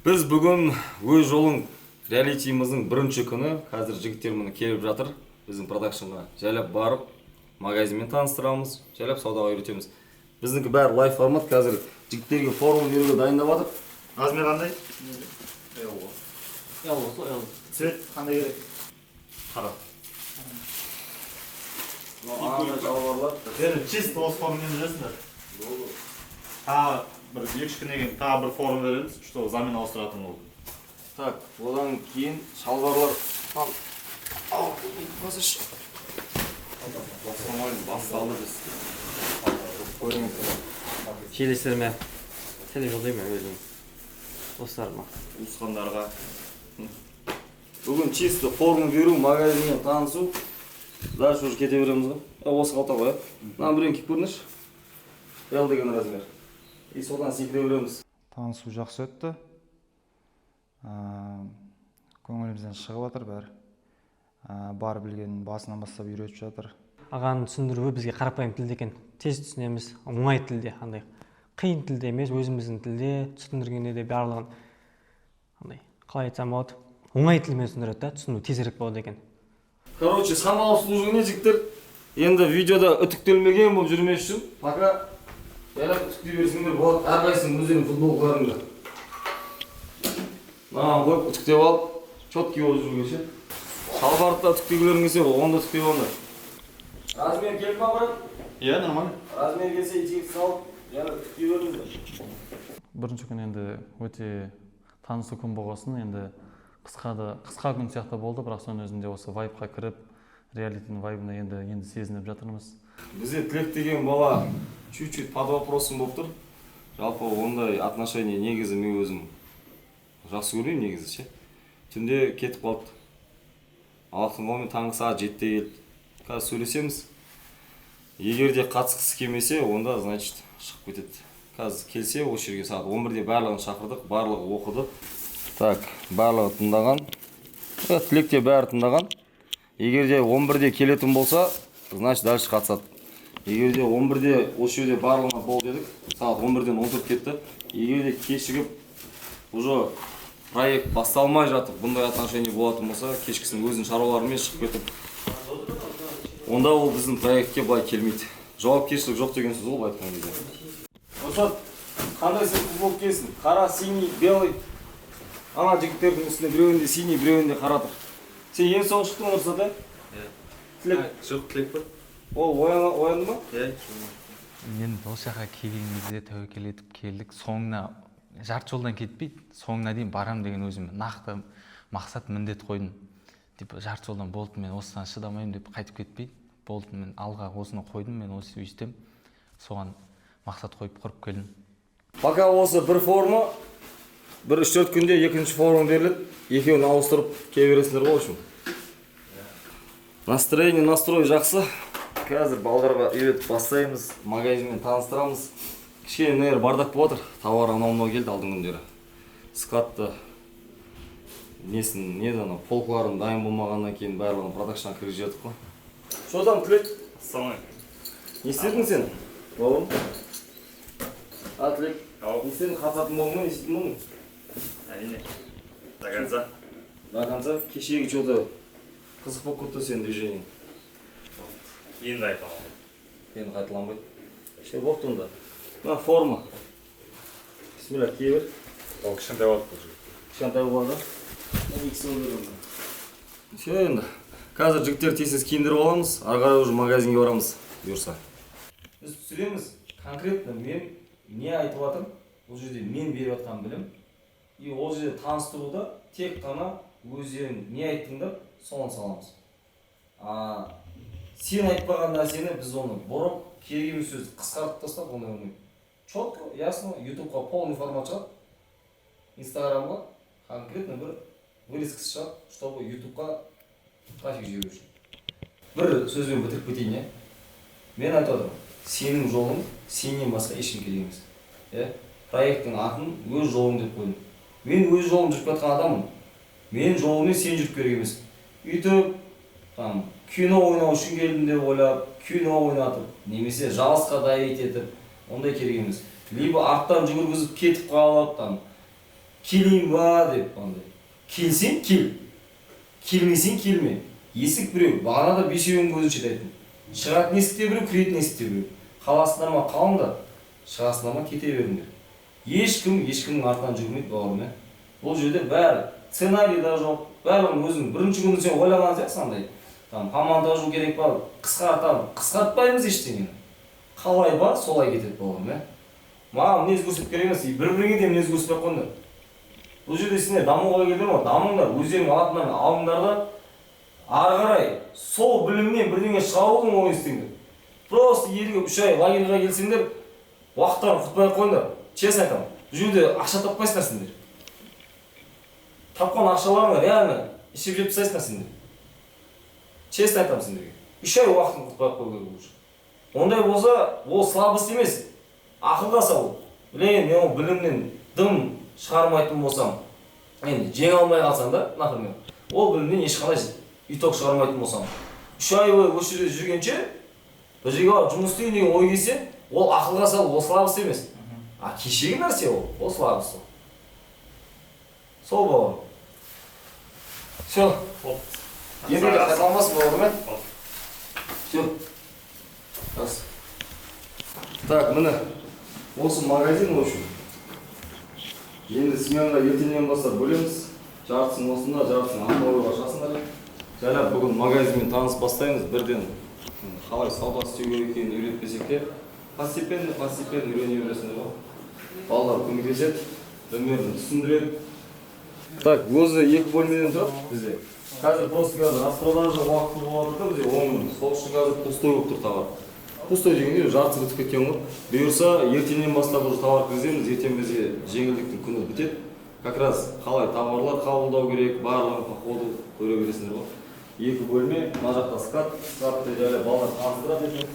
Біз бүгін өз жолың реалитиіміздің бірінші күні. Қазір жігіттер мені келіп жатыр. Біздің продакшнға жайлап барып, магазинмен таныстырамыз, жайлап саудаға үйретеміз. Біздіңкі бәрі лайв формат. Қазір жігіттерге форма беруге дайындап жатыр. Размер қандай? Цвет қандай керек? Қара. Ана жалбарлар. Енді чисто осы формамен жүресіңдер. Тағы бір 2 күннен кейін тағы бір форма береміз, что замена ауыстыратын болды. Так, одан кейін шалбарлар. Басталды біз. Келестеріме сәлем жолдаймын өзім достарыма, туысқандарға. Бүгін чисто форма беру, магазинмен танысу. Дальше уже кете береміз ғой. Осы қалта қояды. Мына біреуін киіп көріңізші. L деген размер. И содан секіре береміз. Танысу жақсы өтті. Көңілімізден шығып жатыр бәрі. Бар білгенін басынан бастап үйретіп жатыр. ағаның түсіндіруі бізге қарапайым тілде екен, тез түсінеміз, оңай тілде, андай қиын тілде емес, өзіміздің тілде түсіндіргенде де барлығын андай қалай айтсам болады, оңай тілмен түсіндіреді да, түсіну тезірек болады екен. Короче, самал обслуживание жігіттер. Енді видеода үтіктелмеген болып жүрмес үшін, пока жайлап үтіктей берсеңдер болады. Әрқайсың өздерінің футболкаларыңды. Маған қойып үтіктеп алып, четкий болып жүргенше. Шалбарды да үтіктегілерің келсе, оны да үтіктеп алыңдар. Размер келіп ма, брат? Иә, нормально. Размер келсе итек салып, яғни үтіктей беріңіздер. Бірінші күн енді өте танысу күн болғасын, енді қысқа күн сияқты болды, бірақ соның өзінде осы вайбқа кіріп, реалитінің вайбына енді сезініп жатырмыз. Бізде Тілек деген бала чуть-чуть под вопросым болып тұр. Жалпы ондай отношение негізі мен өзім жақсы көрмеймін негізі ше. Түнде кетіп қалды. Аллахтың қолымен таңғы сағат 7-те келді. Қазір сөйлесеміз. Егер де қатысқысы келмесе, онда значит шығып кетеді. Қазір келсе, осы жерге сағат 11-де барлығын шақырдық, барлығы оқыды. Так, барлығы тыңдаған. Тілекте бәрі тыңдаған. Егер де 11-де келетін болса, значит дальше қатысады. Егер де 11-де осы жерде барлығына бол дедік, сағат 11-ден 14 кетті. Егер де кешігіп, уже проект басталмай жатып, бұндай отношение болатын болса, кешкісін өзінің шаруаларымен шығып кетіп, онда ол біздің проектке былай келмейді. Жауапкершілік жоқ деген сөз ол айтқан кезде. Рұқсат, қандай сен футболка киесің? Қара, синий, белый. Ана жігіттердің үстінде біреуінде синий, біреуінде қара тұр. Сен ең соңғы шықтың Рұқсат, Иә. Тілек? Жоқ, Тілек бар. Ол оянды ма? Иә. Енді осы жаққа келгенімізде тәуекел етіп келдік. Соңына жарты жолдан кетпейді, соңына дейін барам деген өзім нақты мақсат міндет қойдым. Деп жарты жолдан болды, мен осыдан шыдамаймын деп қайтып кетпей, болды, мен алға осыны қойдым, мен осы өйстем. Соған мақсат қойып құрып келдім. Пока осы бір форма, бір 3-4 күнде екінші форма беріледі. Екеуін ауыстырып кие бересіңдер ғой үшін. Настроение, настрой жақсы. Қазір балдарға үйретіп бастаймыз, магазинмен таныстырамыз. Кішкене нәр бардақ болып отыр. Тауар анау келді алдың күндері. Складты неден полкаларын дайын болмағаннан кейін барлығын продакшнға кіргізіп жатық қой. Что там, Тілек? Ассалаумағалейкум. Не істедің сен? Бауырым? Тілек, не істедің? Қатысатын болдың ба, не істедің болдың? Әрине. До конца. До конца? Кешегі что-то қызық болып кетті сенің движениең. Енді айтамын. Енді қайталанбайды. Ше болды онда. Мына форма. Бисмилля, кие бер. Ол кішкентай болады бұл жігіт. Кішкентай болады. XL беремін. Ше енді. Қазір жігіттер тез киіндіріп аламыз, ары қарай уже магазинге барамыз, бұйырса. Біз түсіреміз, конкретно мен не айтып жатырмын, бұл жерде мен беріп жатқан білім. И ол жерде таныстыруда тек қана өздерің не айттыңдар, соны саламыз. Сен айтпаған нәрсені біз оны бұрып, керегі сөз қысқартып тастап, оны өмір. Четко, ясно, ютубқа полный формат шығады, инстаграмға конкретно бір вырезкасы шығады, чтобы ютубқа трафик жіберу үшін. Бір сөзбен бітіріп кетейін, е? Мен айтып отырмын, сенің жолың сенен басқа ешкім керек емес. Проекттің атын өз жолың деп қойдым. Мен өз жолым жүріп жатқан адаммын. Мен жолыммен сен жүріп керек емес. Үйтіп, кино ойнау үшін келдім деп ойлап, кино ойнатып, немесе жалғызға дайет етіп, ондай керек емес. Либо арттан жүгіргізіп кетіп қалып, келейін ба деп андай. Келсең кел, келмесең келме. Есік біреу, бағанада бесеуінің көзінше айтатын. Шығатын есікте біреу, кіретін есікте біреу. Қаласындар ма қалыңдар, шығасындар ма кете беріңдер. Ешкімнің артынан жүрмейді бауырым. Бұл жерде бәрі сценарий да жоқ, бәрін өзің бірінші күні сен ойлаған сияқтысың андай. Команда ашу керек па, қысқартпаймыз ештеңені. Қалай ба, солай кетеді бауырым. Маған мінез көрсетіп керек емес, бір-біріңе де мінез көрсетіп қойыңдар. Бұл жерде сендер дамуға келдіңдер ме? Дамыңдар, өздерің алатындарың алыңдар да ары қарай сол білімнен бірдеңе шығарудың ойын істеңдер. Просто елге 3 ай лагерьға келсеңдер, уақыттарын құртпай қойыңдар. Честно айтамын, бұл жерде ақша таппайсыңдар сендер. Тапқан ақшаларыңа реально ішіп жеп тастайсыңдар сендер. Честно айтамын сендерге. 3 ай уақытын құртпай қою керек бұл. Ондай болса, ол слабость емес. Ақылға сау. Білейін, мен ол білімнен дым шығармайтын болсам, енді жеңе алмай қалсам да, например, ол білімнен ешқандай итог шығармайтын болсам, 3 ай бойы осы жерде жүргенше, бір жерге барып жұмыс істейін деген ой келсе, ол ақылға сау, ол слабость емес. А кешегі нәрсе ол слабость. Сол бауырым. Все. Енді қайталанбасын бауырым. Все. Раз. Так, міне. Осы магазин, в общем. Енді сменға ертеңнен бастап бөлеміз. Жартысын осында, жартысын ақтауға ашасыңдар. Жайлап бүгін магазинмен таныс бастаймыз. Бірден қалай сауда істеу керек екенін үйретпесек те, постепенно үйрене бересіңдер ғой. Балалар көмектеседі, өмірін түсіндіреді. Так, өзі 2 бөлмеден тұрады бізде. Қазір просто распродажа уақыты болады да бізде 10 күн. Сол үшін қазір пустой болып тұр товар. Пустой дегенде жартысы бітіп кеткен ғой. Бұйырса, ертеңнен бастап уже товар кіргіземіз, ертең бізге жеңілдіктің күні бітеді. Как раз қалай товарлар қабылдау керек, барлығын по ходу көре бересіңдер ғой. 2 бөлме, мына жақта скатты жайлы балалар таныстырады екен.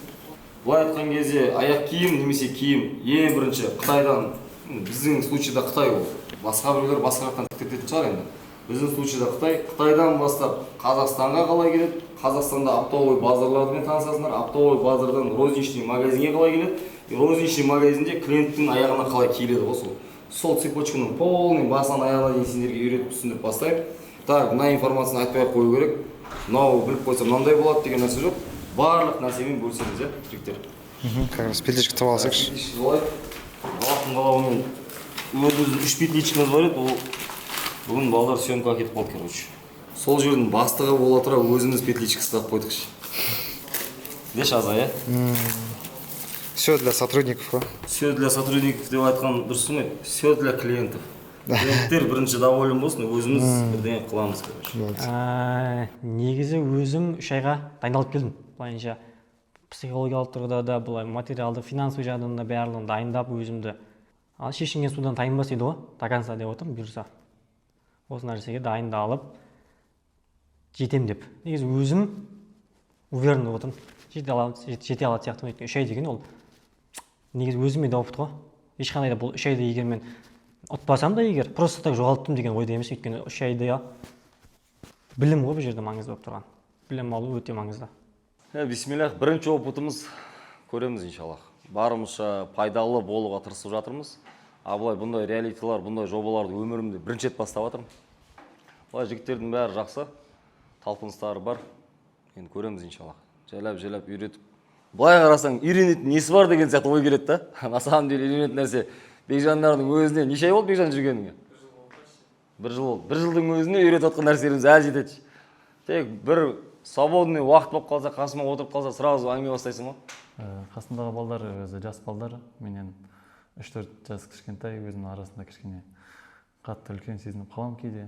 Былай айтқан кезде аяқ киім немесе киім ең бірінші Қытайдан, біздің случайда Қытай ол. Басқа біреулер басқа жақтан тіктететін шығар енді. Біздің случайда Қытайдан бастап Қазақстанға қалай келеді, Қазақстанда оптовый базарлармен танысасыңдар, оптовый базардан розничный магазинге қалай келеді, розничный магазинде клиенттің аяғына қалай киіледі ғой. Сол цепочканың полный басынан аяғына дейін сендерге үйретіп түсіндіріп бастаймын. Так, мына информацияны айтпай қою керек. Мынау біліп қойса мынандай болады деген нәрсе жоқ. Барлық нәрсемен бөлісеміз, жігіттер. Как раз петличка тауып алсайықшы. Петличка болады. Балақтың қалауымен өзіміздің 3 петличкамыз бар еді, бүгін балалар съемкаға кетіп қалды, короче. Сол жердің бастығы бола тұра өзіміз петличка ұстап қойдықшы. Деш аза, Все для сотрудников, ғой? Все для сотрудников деп айтқан дұрыс емес, все для клиентов. Клиенттер бірінші доволен болсын, өзіміз бірдеңе қыламыз, короче. Негізі өзім 3 айға дайындалып келдім. Былайынша психологиялық тұрғыда да, былай материалды, финансовый жағынан да барлығын дайындап өзімді. Ал шешінген судан тайынбас дейді ғой, до конца деп отырмын, бұйырса. Осы нәрсеге дайындалып жетем деп. Негізі өзім уверен отырмын. Жете алады сияқты. 3 ай деген ол негізі өзіме де опыт қой. Ешқандай да бұл 3 айда егер мен ұтпасам да егер просто так жоғалттым деген ойда емес, өйткені 3 айда білім ғой бұл жерде маңызды болып тұрған. Білім алу өте маңызды. Бисмиллах, бірінші опытымыз көреміз иншаллах. Барымызша пайдалы болуға тырысып жатырмыз. Абылай бұндай реалитилар, бұндай жобаларды өмірімде бірінші рет бастап жатырмын. Бұлай жігіттердің бәрі жақсы, талпыныстары бар. Енді көреміз иншаллах. Жайлап үйретіп. Былай қарасаң, үйренетін несі бар деген сияқты ой келеді да. На самом деле үйренетін нәрсе Бекжандардың өзіне неше ай болды Бекжан жүргеніңе? 1 жыл болды. 1 жылдың өзіне үйретіп отқан нәрселеріміз әлі жетеді. Тек бір свободный уақыт болып қалса, қасыма отырып қалса, сразу әңгіме бастайсың ғой. Қасымдағы балдар өзі жас балдар, менен 3-4 жас кішкентай, өзінің арасында кішкене қатты үлкен сезініп қалам кейде.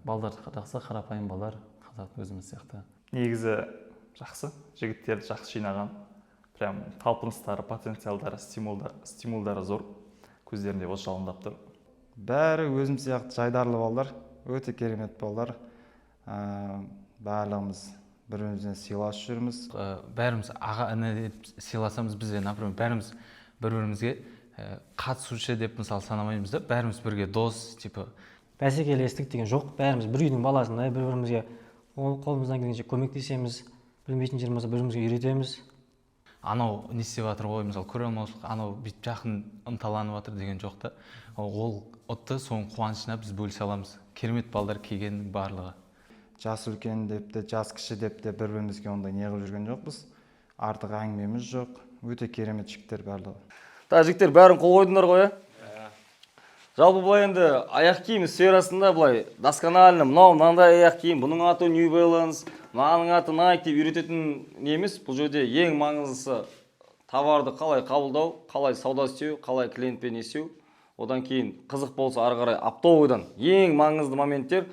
Балдар жақсы, қарапайым балдар, қазақ өзіміз сияқты. Негізі жақсы, жігіттерді жақсы жинаған. Прям талпыныстары, потенциалдары, стимулдары зор. Көздерінде осы жалындап тұр. Бәрі өзім сияқты жайдарлы балдар, өте керемет балдар. Барлығымыз бір-бірімізбен сыйласып жүрміз. Бәріміз аға іні деп сыйласамыз, біз например бәріміз бір-бірімізге қатысушы деп мысалы санамаймыз да, бәріміз бірге дос, типа бәсекелестік деген жоқ. Бәріміз бір үйдің баласындай бір-бірімізге қолымыздан келгенше көмектесеміз. Білмейтін жерімізді бір-бірімізге үйретеміз. анау не істеп жатыр ғой, мысалы көре алмаушылық, анау бүйтіп жақын ынталанып жатыр деген жоқ та. Ол отты соның қуанышына біз бөлісе аламыз. Керемет балдар келгеннің барлығы. Жас үлкен деп те, жас кіші деп те бір-бірімізге ондай не қылып жүрген жоқпыз. Артық әңгімеміз жоқ. Өте керемет жігіттер барлығы. Жігіттер бәрін қол қойдыңдар ғой, жалпы былай енді аяқ киім сферасында былай досконально мынандай аяқ киім, бұның аты New Balance, мынаның аты Nike деп үйрететін не емес. Бұл жерде ең маңыздысы товарды қалай қабылдау, қалай сауда істеу, қалай клиентпен істеу. Одан кейін қызық болса ары қарай оптовыйдан ең маңызды моменттер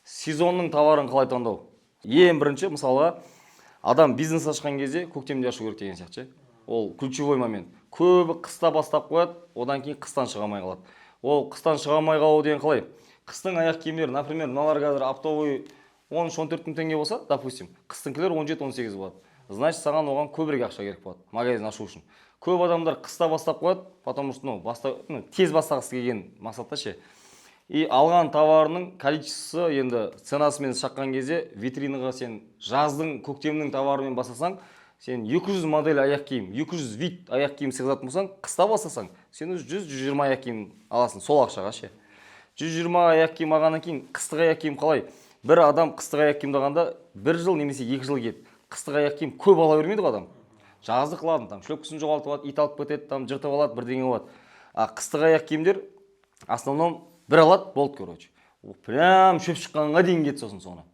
сезонның товарын қалай таңдау. Ең бірінші мысалға адам бизнес ашқан кезде көктемде ашу керек деген сияқты. Ол ключевой момент. Көбі қыста бастап қояды, одан кейін қыстан шыға алмай қалады. Ол қыстан шыға алмай қалу деген қалай? Қыстың аяқ киімдері, например, мыналар қазір оптовый 13-14 мың теңге болса, допустим, қыстыңкілер 17-18 болады. Значит, саған оған көбірек ақша керек болады, магазин ашу үшін. Көп адамдар қыста бастап қояды, потому что тез бастағысы келген мақсатта ше. И алған товарының количествосы енді ценасымен шаққан кезде витринаға сен жаздың, көктемнің товарымен бастасаң, сен 200 модель аяқ киім, 200 вид аяқ киім сыйғызатын болсаң, қыста бастасаң, сен 100-120 аяқ киім аласың, сол ақшаға ше. 120 аяқ киім алғаннан кейін қыстық аяқ киім қалай? Бір адам қыстық аяқ киімді алғанда 1 жыл немесе 2 жыл кетеді. Қыстық аяқ киім көп ала бермейді адам. Жазды қылады, там шлепкасын жоғалтып алады, ит алып кетеді, там жыртып алады, бірдеңе болады. А қыстық аяқ киімдер основном бір алады, болды короче. Прям шөп шыққанға дейін кетті сосын соны.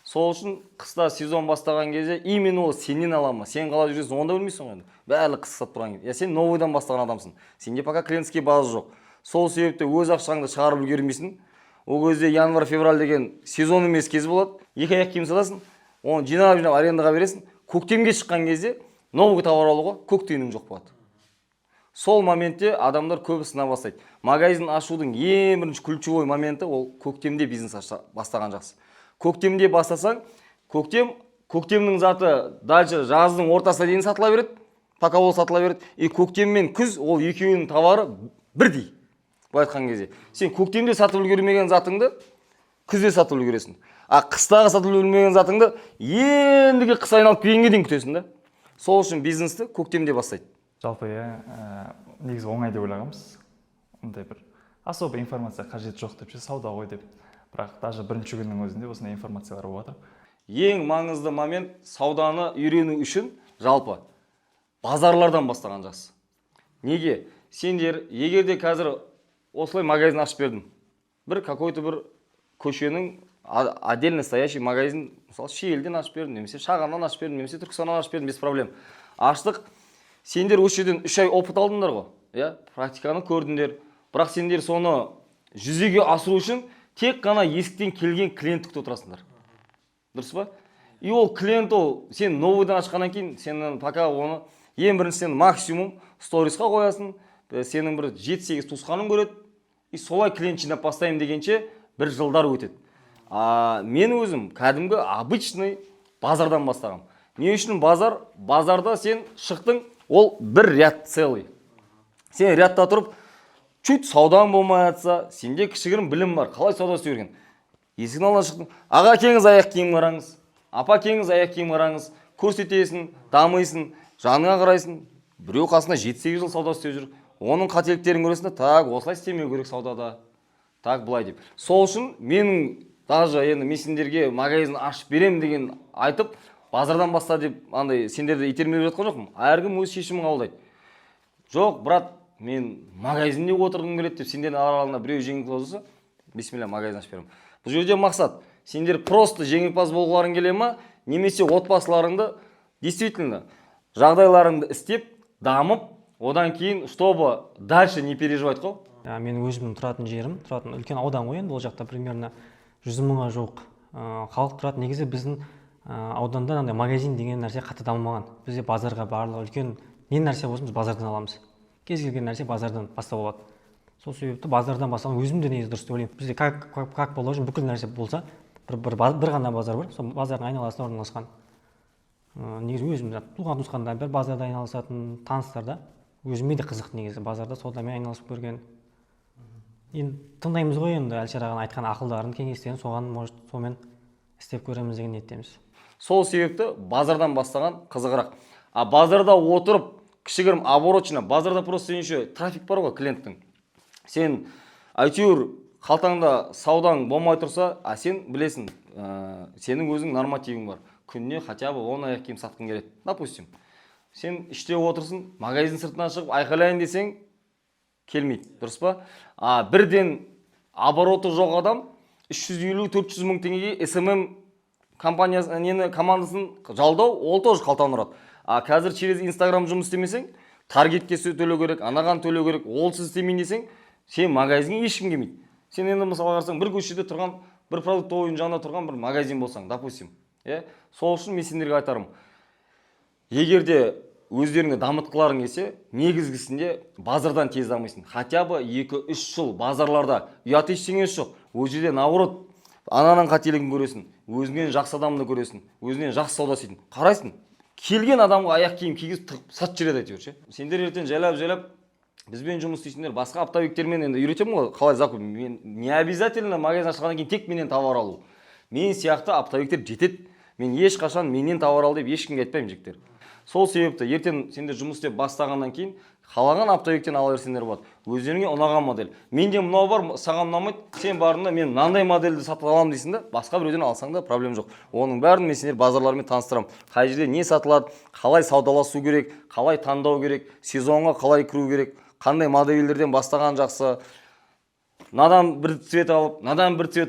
Сол үшін қыста сезон бастаған кезде именно ол сенен алама, сен қалай жүресің, онда білмейсің ғой. Бәрі қыс сатып тұрған кезде. Сен новыйдан бастаған адамсың. Сенде пока клиентский база жоқ. Сол себепті өз ақшаңды шығарып үлгермейсің. Ол кезде январь-февраль деген сезон емес кез болады. Екі аяқ киім сатасың, оны жинап арендаға бересің. Көктемге шыққан кезде новый товар алуға көк тиының жоқ болады. Сол моментте адамдар көбі сына бастайды. Магазин ашудың ең бірінші ключевой моменті ол көктемде бизнес бастаған жақсы. Көктемде бастасаң, көктемнің заты дальше жаздың ортасына дейін сатыла береді, пока ол сатыла береді. И көктем мен күз ол екеуінің товары бірдей. Былай айтқан кезде, сен көктемде сатып үлгермеген затыңды күзде сатып үлгересің. А қыстағы сатып үлгермеген затыңды ендігі қыс айналып келгенге дейін күтесің да. Сол үшін бизнесті көктемде бастайды. Жалпы негізі оңай деп ойлағанбыз. Ондай бір особо информация қажет жоқ деп сауда ғой деп. Бірақ даже бірінші күннің өзінде осындай информациялар болып жатыр. Ең маңызды момент сауданы үйрену үшін жалпы базарлардан бастаған жақсы. Неге? Сендер егерде қазір осылай магазин ашып бердің. Бір какой-то бір көшенің отдельно стоящий магазин, мысалы Шиелден ашып бердің, немесе Шағаннан ашып бердің, немесе Түркістаннан ашып бердің, без проблем. Аштық. Сендер осы жерден 3 ай опыт алдыңдар ғой. Практиканы көрдіңдер. Бірақ сендер соны жүзеге асыру үшін тек қана есіктен келген клиент күтіп отырасыңдар. Дұрыс па? И ол клиент ол сен новыйдан ашқаннан кейін сен пока оны ең бірінші сен максимум сторисқа қоясың, сенің бір 7-8 туысқаның көреді. И солай клиент жинап бастаймын дегенше бір жылдар өтеді. Мен өзім кәдімгі обычный базардан бастағам. Не үшін базар? Базарда сен шықтың, ол бір ряд целый. Сен рядта тұрып, чуть саудаң болмай жатса, сенде кішігірім білім бар, қалай сауда істеу керек. Есігін алдынан шықтың, аға кеңіз аяқ киім қараңыз, апа кеңіз аяқ киім қараңыз, көрсетесің, дамыйсың, жаныңа қарайсың. Біреу қасында 7-8 жыл сауда істеп жүр. Оның қателіктерін көресің, так, осылай істемеу керек саудада. Так, былай деп. Сол үшін менің даже енді мен сендерге магазин ашып берем деген айтып, базардан баста деп андай сендерді итермелеп жатқан жоқпын. Әркім өз шешімін қабылдайды. Жоқ, брат, мен магазинде отырғым келеді деп сендердің араларында біреу жеңімпаз болса, бисмилля, магазин ашып беремін. Бұл жерде мақсат, сендер просто жеңімпаз болғыларың келе ма, немесе отбасыларыңды действительно жағдайларыңды істеп, дамып, одан кейін чтобы дальше не переживать қой. Мен өзімнің тұратын жерім, тұратын үлкен аудан ғой енді, ол жақта примерно 100 мыңға жоқ халық тұрады. Негізі біздің ауданда магазин деген нәрсе қатты дамымаған. Бізде базарға барлығы үлкен не нәрсе болсын біз базардан аламыз. Кез келген нәрсе базардан бастап алады. Сол себепті базардан бастаған өзім де негізі дұрыс деп ойлаймын. Бізде как болу үшін бүкіл нәрсе болса, бір ғана базар бар, сол базардың айналасында орналасқан. Негізі өзім туған туысқандар бір базарда айналысатын таныстарда өзіме де қызық негізі базарда саудамен айналысып көрген. Енді тыңдаймыз ғой енді Әлшараған айтқан ақылдарын, кеңестерін сомен істеп көреміз деген ниеттеміз. Сол себепті базардан бастаған қызығырақ. А базарда отырып кішігірім оборотчина, базарда просто сен еще трафик бар ғой клиенттің. Сен әйтеуір қалтаңда саудаң болмай тұрса, а сен білесің, сенің өзің нормативің бар. Күніне хотя бы 10 аяқ киім сатқың келеді. Допустим, сен іште отырсың, магазин сыртынан шығып айқайлайын десең, келмейді, дұрыс па? Бірден обороты жоқ адам 350-400 мың теңгеге SMM командасын жалдау, ол тоже қалтаны ұрады. Қазір через Instagram жұмыс істемесең, таргетке төлеу керек, анаған төлеу керек, ол сіз істемейін десең, сен магазинге ешкім келмейді. Сен енді мысалы қарасаң, бір көшеде тұрған, бір продукт ойын жанында тұрған бір магазин болсаң, допустим. Сол үшін мен сендерге айтарым. Егерде өздеріңді дамытқыларың келсе, негізгісінде базардан тез дамайсың. Хотя бы 2-3 жыл базарларда ұят ештеңесі жоқ. Ол жерде наоборот, ананың қателігін көресің, өзіңнен жақсы адамды көресің, өзінен жақсы сауда істейтін. Қарайсың, келген адамға аяқ киім кигізіп сатып жүреді әйтеуір ше. Сендер ертең жайлап бізбен жұмыс істейтіндер басқа оптовиктермен енді үйретемін ғой, қалай закуп. Мен не обязательно магазин ашқаннан кейін тек менен товар алу. Мен сияқты оптовиктер жетеді. Мен ешқашан менен товар ал деп ешкімге айтпаймын жігіттер. Сол себепті ертең сендер жұмыс істеп бастағаннан кейін қалаған оптовиктен ала берсеңдер болады. Өздеріңе ұнаған модель. Менде мынау бар, саған ұнамайды, сен барында мен мынандай модельді сатып аламын дейсің да, басқа біреуден алсаң да проблем жоқ. Оның бәрін мен сендер базарлармен таныстырамын. Қай жерде не сатылады, қалай саудаласу керек, қалай таңдау керек, сезонға қалай кіру керек, қандай модельдерден бастаған жақсы. Надан бір цвет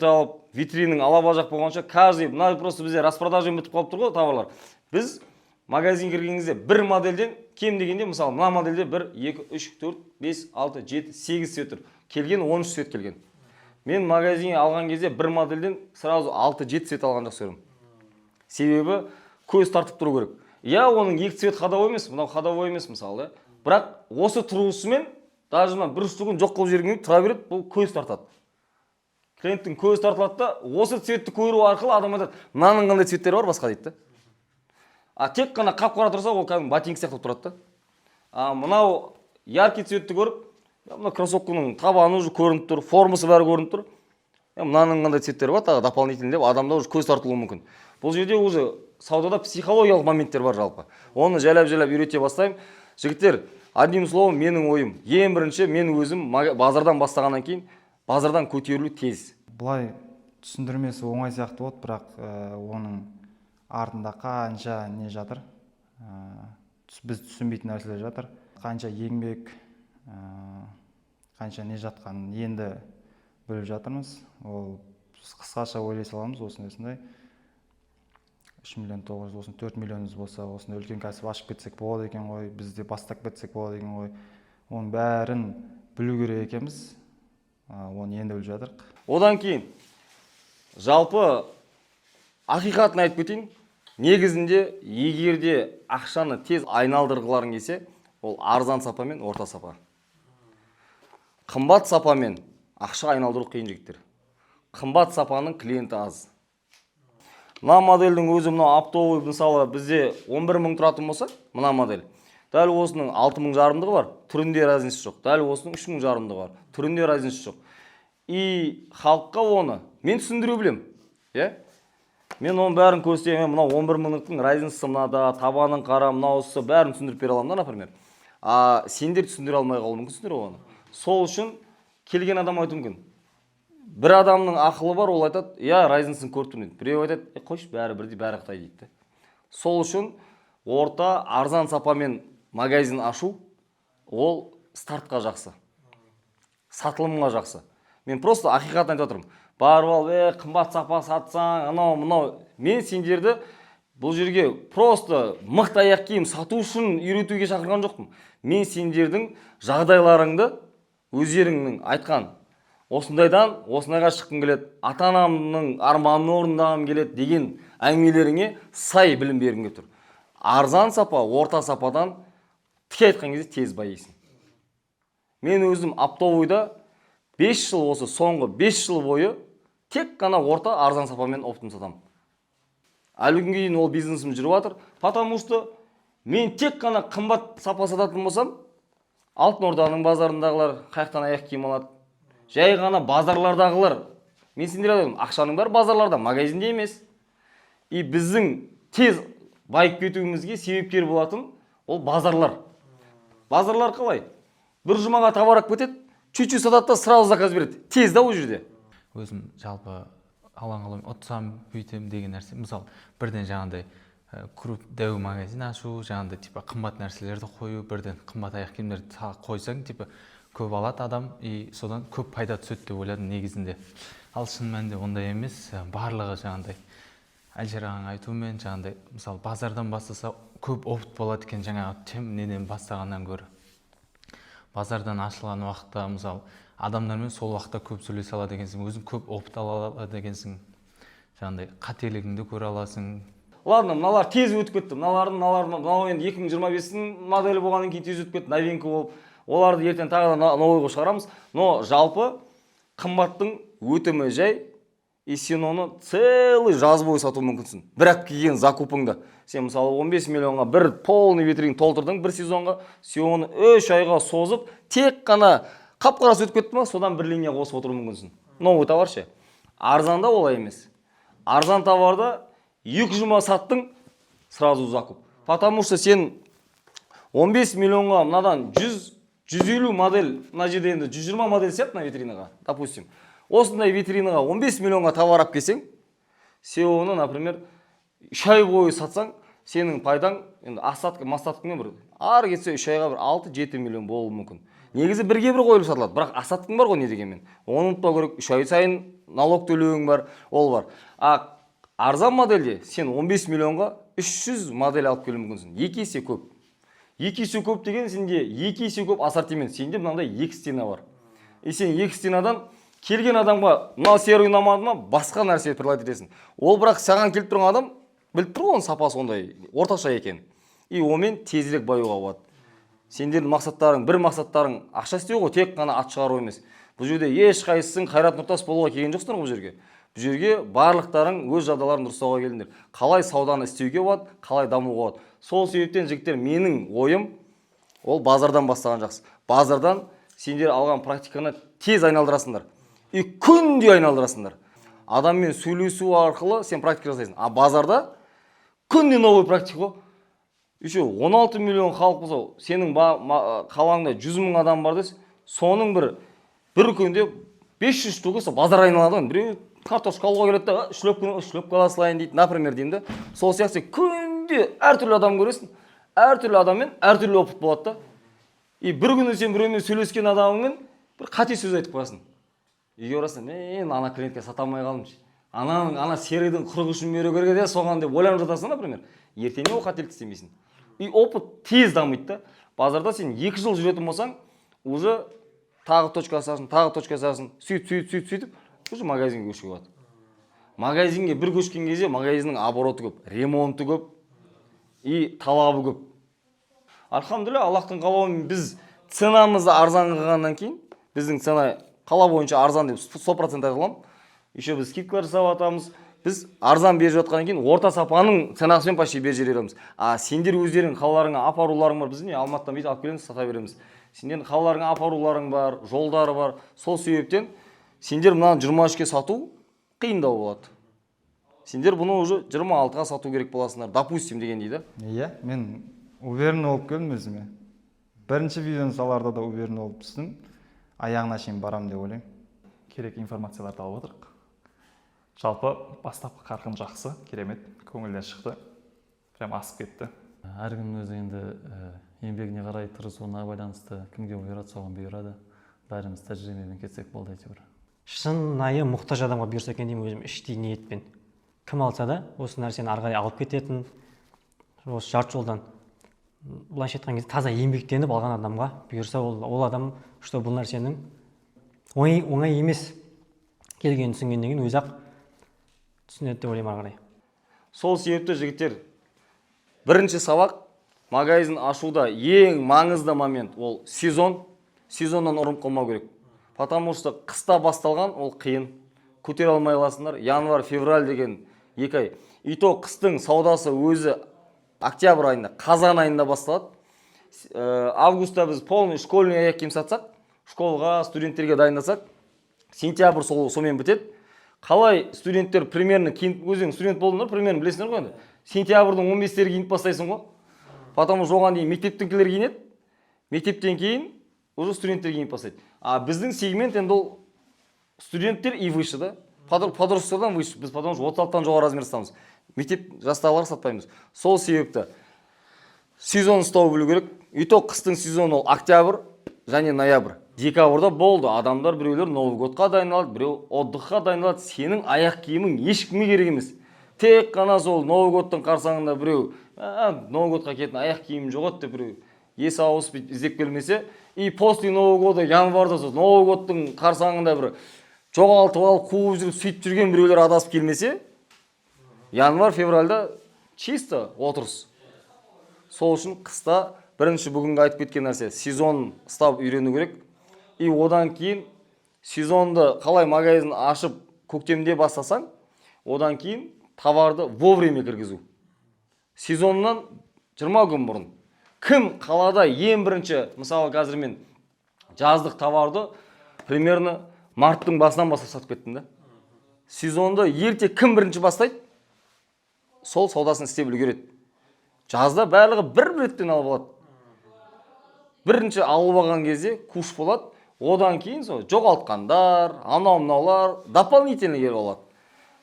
алып, витринның алабажақ болғанша, каждый, просто бізде распродажа бітіп қалып тұр ғой товарлар. Біз магазин кіргеніңізде бір модельден кем дегенде, мысалы, мына модельде 1, 2, 3, 4, 5, 6, 7, 8 цвет тұр. Келген 13 цвет келген. Мен магазинге алған кезде бір модельден сразу 6-7 цвет алған жақсы көремін. Себебі көз тартып тұру керек. Оның 2 цвет ходовой емес, мынау ходовой емес мысалы. Бірақ осы тұрғысымен даже бір үстігін жоқ қылып жіберген тұра береді, бұл көз тартады. Клиенттің көз тартылады да, осы цветті көру арқылы адам айтады, мынаның қандай цветтері бар басқа дейді. Тек қана қап-қара тұрса, ол кәдімгі ботинка сияқты тұрады да. Мынау яркий цветті көріп, мына кроссовканың табаны уже көрініп тұр, формасы бәрі көрініп тұр. Мынаның қандай цветтері бар, тағы дополнительный деп адамда уже көз тартылуы мүмкін. Бұл жерде уже саудада психологиялық моменттер бар жалпы. Оны жайлап үйрете бастаймын. Жігіттер, одним словом, менің ойым, ең бірінші мен өзім базардан бастағаннан кейін базардан көтерілу тез. Бұлай түсіндірмесі оңай сияқты болды, бірақ оның артында қанша не жатыр, біз түсінбейтін нәрселер жатыр. Қанша еңбек, қанша не жатқанын енді біліп жатырмыз. Ол қысқаша ойлай саламыз, осындай 3 миллион 900 болсын, 4 миллионымыз болса, осындай үлкен кәсіп ашып кетсек болады екен ғой, бізде бастап кетсек болады екен ғой. Оның бәрін білу керек екенбіз. Оны енді біліп жатырық. Одан кейін жалпы ақиқатын айтып кетейін. Негізінде егерде ақшаны тез айналдырғыларың келсе, ол арзан сапа мен орта сапа. Қымбат сапа мен ақша айналдыру қиын жігіттер. Қымбат сапаның клиенті аз. Мына модельдің өзі, мына оптовый, мысалы бізде 11 мың тұратын болса, мына модель. Дәл осының 6 мың жарымдығы бар, түрінде разница жоқ. Дәл осының 3 мың жарымдығы бар, түрінде разница жоқ. И халыққа оны мен түсіндіре білем. Мен оның бәрін көрсетемін, мына 11 мыңдықтың разницасы мынада, табаның қара, мынауысы бәрін түсіндіріп бере аламын да, например. Сендер түсіндіре алмай қалуы мүмкін, түсіндіре оны. Сол үшін келген адам айту мүмкін. Бір адамның ақылы бар, ол айтады, разницасын көріп тұрмын дейді. Біреу айтады, қойшы, бәрі бірдей, бәрі қытай дейді. Сол үшін орта арзан сапамен магазин ашу, ол стартқа жақсы, сатылымға жақсы. Мен просто ақиқатын айтып отырмын. Барып ал, қымбат сапа сатсаң, анау. Мен сендерді бұл жерге просто мықты аяқ киім сату үшін үйретуге шақырған жоқпын. Мен сендердің жағдайларыңды өздеріңнің айтқан, осындайдан осындайға шыққым келеді, ата-анамның арманын орындағым келеді деген әңгімелеріңе сай білім бергім келіп тұр. Арзан сапа, орта сападан тіке айтқан кезде тез байисың. Мен өзім оптовыйда 5 жыл, осы соңғы 5 жыл бойы тек қана орта арзан сапамен оптым сатамын. Әлі күнге дейін ол бизнесім жүріп жатыр, потому что мен тек қана қымбат сапа сататын болсам, Алтын Орданың базарындағылар қаяқтан аяқ киім алады. Жай ғана базарлардағылар, мен сендер айтамын, ақшаның бәрі базарларда, магазинде емес. И біздің тез байып кетуімізге себепкер болатын ол базарлар. Базарлар қалай? Бір жұмаға товар алып кетеді, чуть-чуть сатады да сразу заказ береді. Тез да ол жерде. өзім жалпы алаң қалам ұтсам бүйтем деген нәрсе, мысалы бірден жаңағыдай крут дәу магазин ашу, жаңағыдай типа қымбат нәрселерді қою, бірден қымбат аяқ киімдерді қойсаң, типа көп алады адам и содан көп пайда түседі деп ойладым негізінде. Ал шын мәнінде ондай емес, барлығы жаңағыдай Әлжер ағаның айтуымен жаңағыдай мысалы базардан бастаса көп опыт болады екен, жаңағы неден бастағаннан гөрі. Базардан ашылған уақытта мысалы адамдармен сол уақытта көп сөйлесе алады екенсің, өзің көп опыт ала алады екенсің, жаңағыдай қателігіңді көре аласың. Ладно, мыналар тез өтіп кетті. Мынау енді 2025-дің моделі болғаннан кейін тез өтіп кетті, новинка болып. Оларды ертең тағы да новый қылып шығарамыз. Но жалпы қымбаттың өтімі жай, и сен оны целый жаз бойы сату мүмкінсің. Бірақ келген закупыңда. Сен мысалы 15 миллионға бір полный витрин толтырдың бір сезонға, сен оны 3 айға созып, тек қана қап-қарасы өтіп кетті ма, содан бір линия қосып отыру мүмкінсің. Новый товар ше. Арзанда олай емес. Арзан товарда 2 жұма саттың, сразу закуп. Потому что сен 15 миллионға мынадан 100-150 модель, мына жерде енді 120 модель сет на витринаға, допустим. Осындай витринаға 15 миллионға товар алып келсең, сен оны, например, 3 ай бойы сатсаң, сенің пайдаң енді астаткыңмен бір ары кетсе 3 айға бір 6-7 миллион болуы мүмкін. Негізі бірге бір қойылып сатылады, бірақ астаткың бар ғой не дегенмен. Оны ұмытпау керек, 3 ай сайын налог төлеуің бар, ол бар. Арзан модельде сен 15 миллионға 300 модель алып келу мүмкінсің. 2 есе көп. 2 есе көп деген сенде 2 есе көп ассортимент. Сенде мынандай 2 стена бар. И сен 2 стенадан келген адамға мына серый ұнамады ма, басқа нәрсе предлагать етесің. Ол бірақ саған келіп тұрған адам біліп тұр оның сапасы ондай орташа екен. И онымен тезірек баюға болады. Сендердің мақсаттарың, бір мақсаттарың ақша істеу ғой, тек қана ат шығару емес. Бұл жерде ешқайсың Қайрат Нұртас болуға келген жоқсыңдар бұл жерге. Бұл жерге барлықтарың өз жағдайларын дұрыстауға келдіңдер. Қалай сауданы істеуге болады, қалай дамуға болады. Сол себептен жігіттер, менің ойым ол базардан бастаған жақсы. Базардан сендер алған практиканы тез айналдырасыңдар. И күнде айналдырасыңдар. Адаммен сөйлесу арқылы сен практика жасайсың. А базарда күнде новый практика ғой. Еще 16 миллион халық болса, сенің қалаңда 100 мың адам бар десе, соның бір күнде 500 штугасы базар айналады. Біреу картошка алуға келеді да, шлепка алайын дейді, например, деймін да. Сол сияқты күнде әртүрлі адам көресің, әртүрлі адаммен әртүрлі опыт болады да. И бір күні сен біреумен сөйлескен адамыңмен бір қате сөз айтып қоясың. Үйге орасың, мен ана клиентке сата алмай қалдым. Ана серийдің 43 миллион керек еді, соған деп ойланып жатасың, например. Ертеңге ол қателік істемейсің. И опыт тез дамиды да. Базарда сен 2 жыл жүретін болсаң, уже тағы точка асасың, сөйтіп, уже магазинге көшуге болады. Магазинге бір көшкен кезде магазиннің обороты көп, ремонты көп и талабы көп. Алхамдулилля, Аллахтың қалауымен біз ценамызды арзан қылғаннан кейін, біздің цена қала бойынша арзан деп 100% айтылам. Еще біз скидкалар жасап атамыз. Біз арзан беріп жатқаннан кейін орта сапаның ценасымен почти беріп жібереміз. Сендер өздерің қалаларыңа апаруларың бар, біз не Алматыдан бүйтіп алып келеміз, сата береміз. Сендердің қалаларыңа апаруларың бар, жолдары бар. Сол себептен сендер мынаны 23-ке сату қиындау болады. Сендер бұны уже 26-ға сату керек боласыңдар, допустим деген дейді. Иә, мен уверен болып келдім өзіме. Бірінші видеоны саларда да уверен болып түстім. Аяғына шейін барам деп ойлаймын. Керек информацияларды алып отырық. Жалпы бастапқы қарқын жақсы, керемет, көңілден шықты, прям асып кетті. Әркім өзі енді еңбегіне қарай тырысуына байланысты кімге бұйырады, соған бұйырады. Бәріміз тәжірибемен кетсек болды әйтеуір. Шынайы мұқтаж адамға бұйырса екен деймін өзім іштей ниетпен. Кім алса да осы нәрсені ары қарай алып кететін, осы жарты жолдан былайша айтқан кезде таза еңбектеніп алған адамға бұйырса, ол адам что бұл нәрсенің оңай емес келгенін түсінгеннен кейін өзі-ақ түсінеді деп ойлаймын ары қарай. Сол себепті жігіттер, бірінші сабақ магазин ашуда ең маңызды момент ол сезоннан ұрынып қалмау керек. Потому что қыста басталған ол қиын, көтере алмай қаласыңдар. Январь, февраль деген 2 ай. И то қыстың саудасы өзі октябрь айында, қазан айында басталады. Августта біз полный школьный аяқ киім сатсақ, школға, студенттерге дайындасақ, сентябрь сонымен бітеді. Қалай студенттер примерно киініп, өзің студент болдыңдар, примерно білесіңдер ғой енді. Сентябрьдің 15-тері киініп бастайсың ғой. потому что оған дейін мектептіңкілер киінеді, мектептен кейін уже студенттер киініп бастайды. А біздің сегмент енді ол студенттер и выше, да? Подростковтардан выше. Біз потому что 36-тан жоғары размер сатамыз. Мектеп жастағыларға сатпаймыз. Сол себепті сезон ұстау білу керек. Үйто қыстың сезоны ол октябрь және ноябрь. Декабрьда болды. Адамдар біреулер Новый годқа дайындалады, біреу отдыққа дайындалады. Сенің аяқ киімің ешкімге керек емес. Тек қана сол Новый годтың қарсаңында біреу Новый годқа кететін аяқ киімім жоқ деп біреу есі ауысып іздеп келмесе, и после Нового года январда сол Новый годтың қарсаңында бір жоғалтып алып қуып жүріп сөйтіп жүрген біреулер адасып келмесе, январь февральда чисто отырыс. Сол үшін қыста бірінші бүгінгі айтып кеткен нәрсе сезон ұстап үйрену керек. И одан кейін сезонды қалай магазин ашып көктемде бастасаң, одан кейін товарды вовремя кіргізу. Сезоннан 20 күн бұрын. Кім қалада ең бірінші, мысалы қазір мен жаздық товарды примерно марттың басынан бастап сатып кеттім да. Сезонды ерте кім бірінші бастайды, сол саудасын істеп үлгереді. Жазда барлығы бір реттен алып алады. Бірінші алып алған кезде куш болады, одан кейін сол жоғалтқандар, анау-мынаулар дополнительно келіп алады.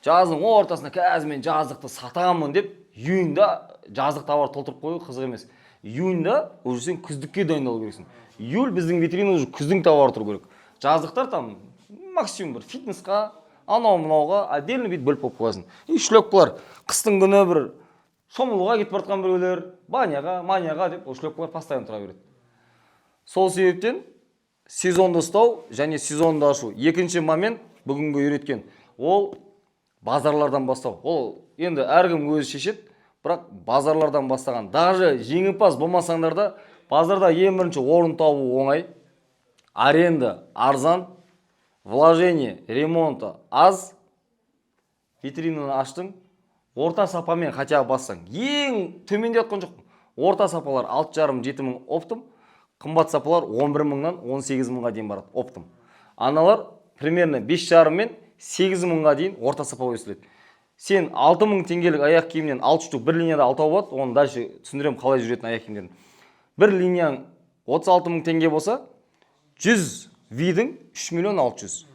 Жаздың ортасында қазір мен жаздықты сатамын деп, июньда жаздық товар толтырып қою қызық емес. Июньда уже сен күздікке дайындалу керексің. Июль біздің витрина уже күздің товары тұру керек. Жаздықтар там максимум бір фитнесқа, анау-мынауға отдельно бит бөліп қойып қоясың. И шлепкалар қыстың күні бір шомылуға кетіп бара жатқан біреулер, баняға, манияға деп ол шлепкалар постоянно тұра береді. Сол себептен сезонды ұстау және сезонды ашу. Екінші момент бүгінгі үйреткен ол базарлардан бастау. Ол енді әркім өзі шешеді, бірақ базарлардан бастаған. Даже жеңімпаз болмасаңдар да базарда ең бірінші орын табу оңай. Аренда арзан, вложение ремонта аз, витринаны аштың, орта сапамен хотя бы бассаң. Ең төменде атқан жоқпын. Орта сапалар 6,5-7 мың оптым, қымбат сапалар 11 мыңнан 18 мыңға дейін барады оптым. Аналар примерно 5,5 мен 8 мыңға дейін орта сапа өсіледі. Сен 6 мың теңгелік аяқ киімнен 6 штук бір линияда алтау болады, оны дальше түсіндірем қалай жүретін аяқ киімдерін. Бір линияң 36 мың теңге болса, 100 видің 3 миллион 600.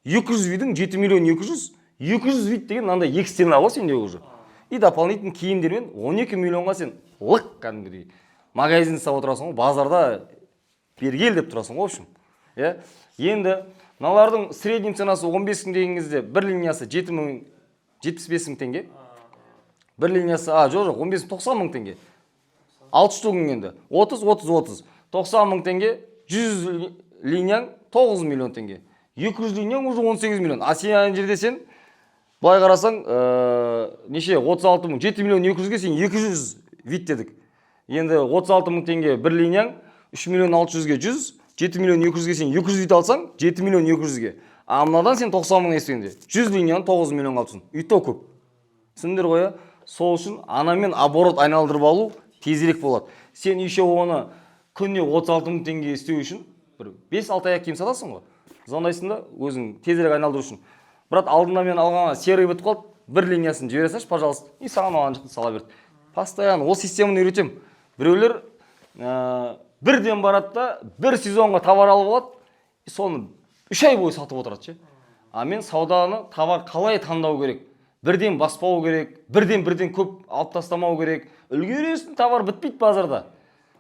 200 видің 7 миллион 200. 200 вид деген мынандай экстернал ғой сенде уже. И дополнительный киімдермен 12 миллионға сен лық кәдімгідей магазин ұстап отырасың ғой, базарда бергел деп тұрасың ғой, в общем. Енді мыналардың средний ценасы 15 мың деген кезде бір линиясы 7 мың 75 мың теңге. Бір линиясы, жоқ, 15 90 мың теңге. 6 штугың енді 30 90 мың теңге, 100 линияң 9 миллион теңге. 200 линияң уже 18 миллион. А сен ана жерде сен былай қарасаң, неше 36 мың, 7 миллион 200-ге сен 200 вид дедік. Енді 36 мың теңге бір линияң 3 миллион 600-ге 100, 7 миллион 200-ге сен 200 вид алсаң, 7 миллион 200-ге. А мынадан сен 90 мың естігенде 100 линияны 9 миллион алыпсың. Үйто көп. Түсіндір ғой, сол үшін анамен оборот айналдырып алу тезірек болады. Сен еще оны күніне 36 мың теңге істеу үшін бір 5-6 аяқ киім сатасың ғой. Звондайсың да өзің тезірек айналдыру үшін. Брат, алдында мен алғанға серый бітіп қалды, бір линиясын жібере салшы, пожалуйста, и саған алған жақты сала берді. Постоянно ол системаны үйретем. Біреулер бірден барады да, бір сезонға товар алып алады, и соны 3 ай бойы сатып отырады. А мен сауданы товар қалай таңдау керек? Бірден баспау керек, бірден көп алып тастамау керек. Үлгересің, товар бітпейді базарда.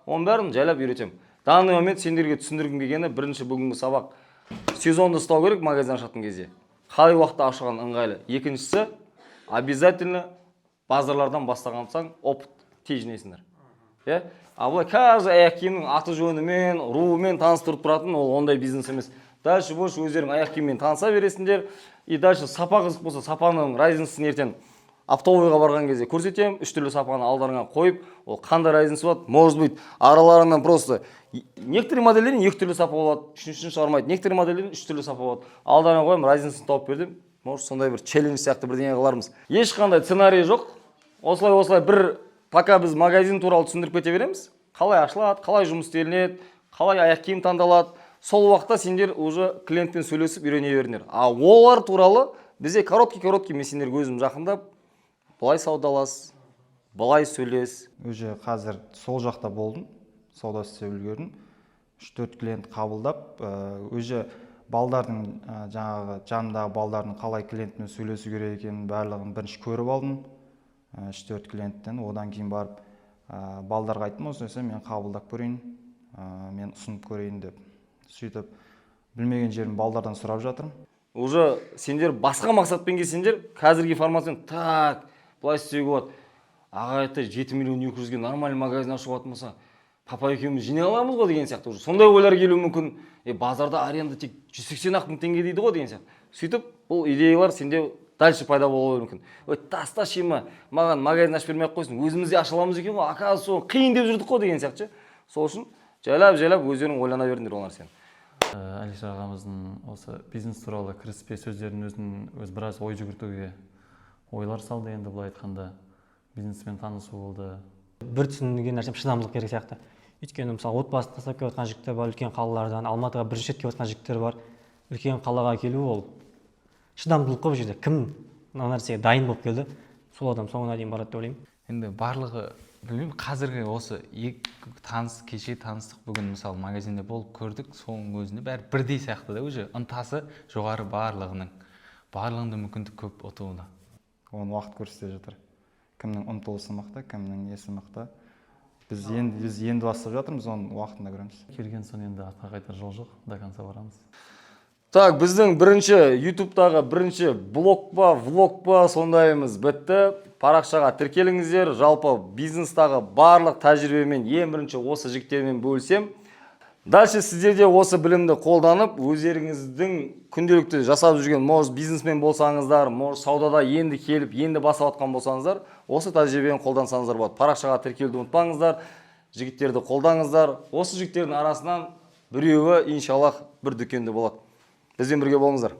Оның бәрін жайлап үйретем. Данный момент сендерге түсіндіргім келгені бірінші бүгінгі сабақ. Сезонды ұстау керек магазин ашатын кезде. Қалай уақытта ашылған ыңғайлы. Екіншісі, обязательно базарлардан бастағансаң опыт тежінесіңдер. А бұлай каждый аяқ киімнің аты жөнімен, руымен таныстырып тұратын, ол ондай бизнес емес. Дальше больше өздерің аяқ киіммен таныса бересіңдер. И дальше сапа қызық болса, сапаның разнисын ертең автовойға барған кезде көрсетем, 3 түрлі сапаны алдарыңа қойып, ол қандай разница болады? Может быть, араларынан просто некоторые модельдерден 2 түрлі сапа болады, үшіншісін шығармайды. Некоторые модельдерден 3 түрлі сапа болады. Алдарыңа қойым, разнисын тауып бердім. Может, сондай бір челлендж сияқты бірдеңе қылармыз. Ешқандай сценарий жоқ. Осылай бір пока біз магазин туралы түсіндіріп кете береміз. Қалай ашылады, қалай жұмыс істелінеді, қалай аяқ киім таңдалады. Сол уақытта сендер уже клиентпен сөйлесіп үйрене беріңдер. А олар туралы бізде короткий мен сендерге өзім жақындап, былай саудалас, былай сөйлес. Уже қазір сол жақта болдым, сауда істеп үлгердім. 3-4 клиент қабылдап, уже балдардың жаңағы жанымдағы балдардың қалай клиентпен сөйлесу керек екенін барлығын бірінші көріп алдым. 3-4 клиенттен, одан кейін барып балдарға айттым, осылайша мен қабылдап көрейін, мен ұсынып көрейін деп. Сөйтіп білмеген жерін балдардан сұрап жатырмын. Уже сендер басқа мақсатпен келсеңдер, қазіргі формацияны так, былай істеуге болады. Аға айтты 7 миллион 200-ге нормальный магазин ашуға болатын болса, папа екеуміз жинай аламыз ғой деген сияқты. Уже сондай ойлар келуі мүмкін. Базарда аренда тек 180 мың теңге дейді ғой деген сияқты. Сөйтіп, бұл идеялар сенде дальше пайда болуы мүмкін. Таста шема, маған магазин ашып бермей қойсын, өзімізде аша аламыз екен ғой, оказывается соны қиын деп жүрдік қой деген сияқты. Сол үшін жайлап өздерің ойлана беріңдер олар сен. Әлишер ағамыздың осы бизнес туралы кіріспе сөздерін өз біраз ой жүгіртуге ойлар салды. Енді былай айтқанда бизнеспен танысу болды. Бір түсінген нәрсем шыдамдылық керек сияқты. Өйткені мысалы отбасын тастап келіп жатқан жігіттер бар, үлкен қалалардан, Алматыға бірінші рет келіп жатқан жігіттер бар. Үлкен қалаға келу ол шыдамдылық қой бұл жерде. Кім мына нәрсеге дайын болып келді, сол адам соңына дейін барады деп ойлаймын. Енді барлығы білмеймін, қазіргі осы кеше таныстық, бүгін мысалы магазинде болып көрдік, соның өзінде бәрі бірдей сияқты да, уже ынтасы жоғары барлығында мүмкіндік көп ұтуына. Оны уақыт көрсете жатыр. Кімнің ұмтылысы мықты, кімнің несі мықты. Біз енді бастап жатырмыз, оны уақытында көреміз. Келген соң енді артқа қайтар жол жоқ, до конца барамыз. Так, біздің бірінші YouTube-тағы бірінші блог па, влог па сондайымыз бітті. Парақшаға тіркеліңіздер. Жалпы бизнестағы барлық тәжірибемен ең бірінші осы жігіттермен бөлісем. Дальше сіздерде осы білімді қолданып, өздеріңіздің күнделікті жасап жүрген, может бизнесмен болсаңыздар, может саудада енді келіп, енді басып атқан болсаңыздар, осы тәжірибені қолдансаңыздар болады. Парақшаға тіркелуді ұмытпаңыздар, жігіттерді қолдаңыздар. Осы жігіттердің арасынан біреуі иншаллах бір дүкенде болады. Бізбен бірге болыңыздар.